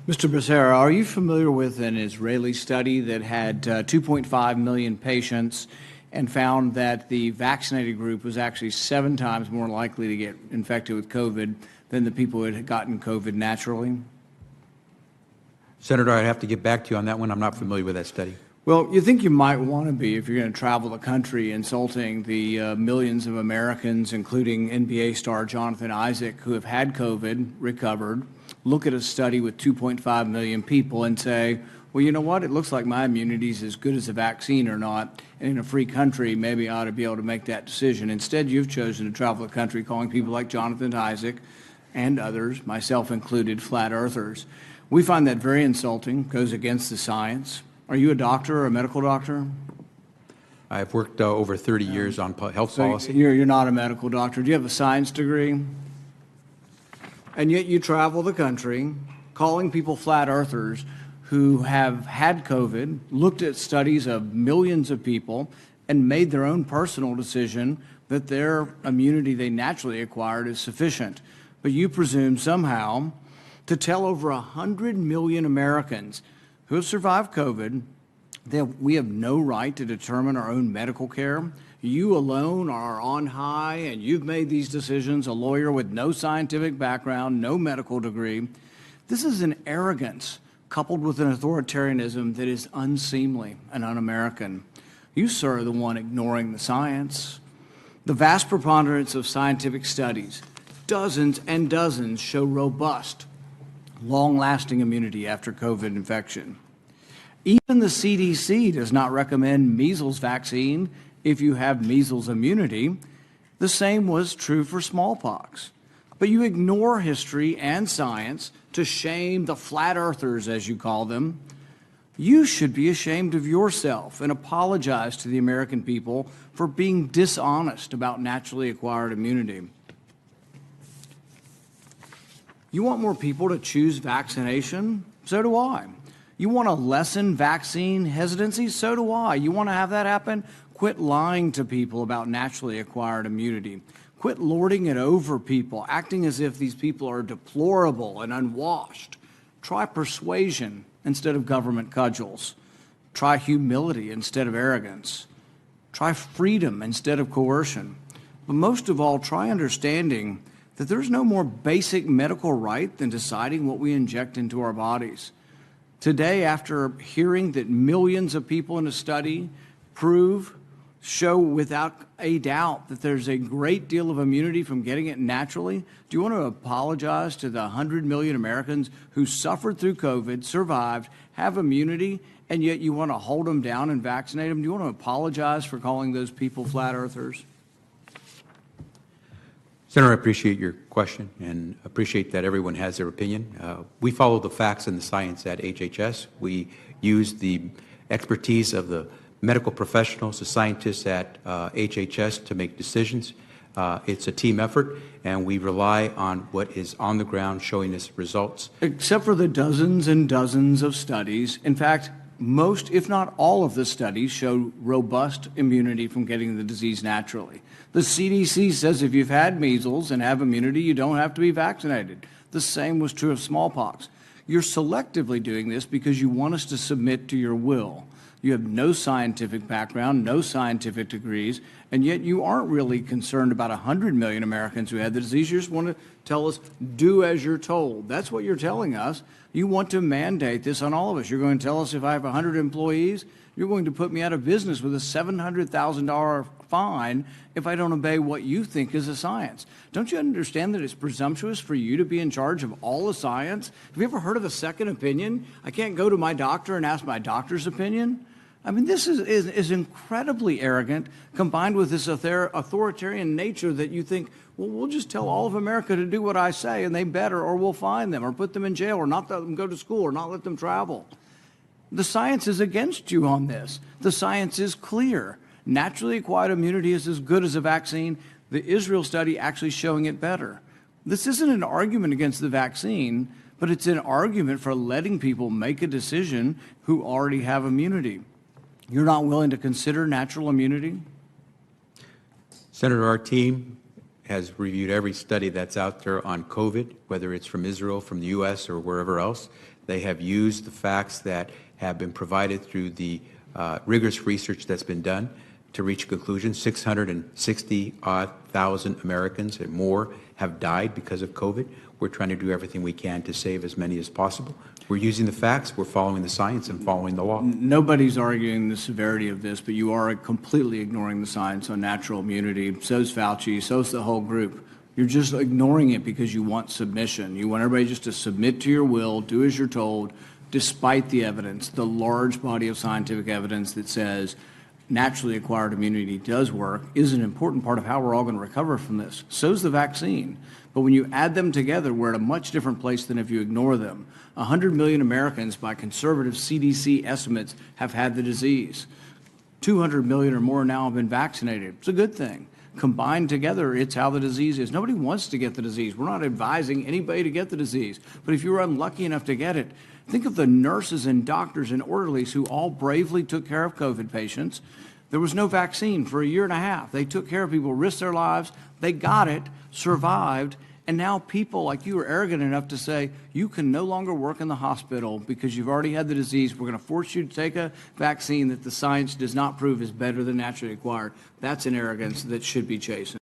Mr. Becerra, are you familiar with an Israeli study that had 2.5 million patients and found that the vaccinated group was actually 7 times more likely to get infected with COVID than the people who had gotten COVID naturally? Senator, I'd have to get back to you on that one. I'm not familiar with that study. Well, you think you might want to be if you're going to travel the country insulting the millions of Americans, including NBA star Jonathan Isaac, who have had COVID, recovered, look at a study with 2.5 million people and say, well, you know what? It looks like my immunity is as good as a vaccine or not. And in a free country, maybe I ought to be able to make that decision. Instead, you've chosen to travel the country calling people like Jonathan Isaac and others, myself included, flat earthers. We find that very insulting, goes against the science. Are you a doctor or a medical doctor? I've worked over 30 years on health policy. You're not a medical doctor. Do you have a science degree? And yet you travel the country calling people flat earthers who have had COVID, looked at studies of millions of people, and made their own personal decision that their immunity they naturally acquired is sufficient. But you presume somehow to tell over 100 million Americans who have survived COVID that we have no right to determine our own medical care. You alone are on high, and you've made these decisions, a lawyer with no scientific background, no medical degree. This is an arrogance coupled with an authoritarianism that is unseemly and un-American. You, sir, are the one ignoring the science. The vast preponderance of scientific studies, dozens and dozens, show robust, long-lasting immunity after COVID infection. Even the CDC does not recommend measles vaccine if you have measles immunity. The same was true for smallpox. But you ignore history and science to shame the flat earthers, as you call them. You should be ashamed of yourself and apologize to the American people for being dishonest about naturally acquired immunity. You want more people to choose vaccination? So do I. You want to lessen vaccine hesitancy? So do I. You want to have that happen? Quit lying to people about naturally acquired immunity. Quit lording it over people, acting as if these people are deplorable and unwashed. Try persuasion instead of government cudgels. Try humility instead of arrogance. Try freedom instead of coercion. But most of all, try understanding that there's no more basic medical right than deciding what we inject into our bodies. Today, after hearing that millions of people in a study show without a doubt that there's a great deal of immunity from getting it naturally, do you want to apologize to the 100 million Americans who suffered through COVID, survived, have immunity, and yet you want to hold them down and vaccinate them? Do you want to apologize for calling those people flat earthers? Senator, I appreciate your question and appreciate that everyone has their opinion. We follow the facts and the science at HHS. We use the expertise of the medical professionals, the scientists at HHS to make decisions. It's a team effort, and we rely on what is on the ground showing us results. Except for the dozens and dozens of studies. In fact, most, if not all of the studies show robust immunity from getting the disease naturally. The CDC says if you've had measles and have immunity, you don't have to be vaccinated. The same was true of smallpox. You're selectively doing this because you want us to submit to your will. You have no scientific background, no scientific degrees, and yet you aren't really concerned about 100 million Americans who had the disease. You just want to tell us, do as you're told. That's what you're telling us. You want to mandate this on all of us. You're going to tell us if I have 100 employees, you're going to put me out of business with a $700,000 fine if I don't obey what you think is a science. Don't you understand that it's presumptuous for you to be in charge of all the science? Have you ever heard of a second opinion? I can't go to my doctor and ask my doctor's opinion. I mean, this is incredibly arrogant, combined with this authoritarian nature that you think, well, we'll just tell all of America to do what I say, and they better, or we'll fine them, or put them in jail, or not let them go to school, or not let them travel. The science is against you on this. The science is clear. Naturally acquired immunity is as good as a vaccine. The Israel study actually showing it better. This isn't an argument against the vaccine, but it's an argument for letting people make a decision who already have immunity. You're not willing to consider natural immunity? Senator, our team has reviewed every study that's out there on COVID, whether it's from Israel, from the U.S., or wherever else. They have used the facts that have been provided through the rigorous research that's been done to reach a conclusion. 660,000 Americans and more have died because of COVID. We're trying to do everything we can to save as many as possible. We're using the facts, we're following the science, and following the law. Nobody's arguing the severity of this, but you are completely ignoring the science on natural immunity. So's Fauci, so's the whole group. You're just ignoring it because you want submission. You want everybody just to submit to your will, do as you're told, despite the evidence, the large body of scientific evidence that says naturally acquired immunity does work, is an important part of how we're all going to recover from this. So's the vaccine. But when you add them together, we're at a much different place than if you ignore them. 100 million Americans, by conservative CDC estimates, have had the disease. 200 million or more now have been vaccinated. It's a good thing. Combined together, it's how the disease is. Nobody wants to get the disease. We're not advising anybody to get the disease. But if you were unlucky enough to get it, think of the nurses and doctors and orderlies who all bravely took care of COVID patients. There was no vaccine for a year and a half. They took care of people, risked their lives. They got it, survived, and now people like you are arrogant enough to say, you can no longer work in the hospital because you've already had the disease. We're going to force you to take a vaccine that the science does not prove is better than naturally acquired. That's an arrogance that should be chastened.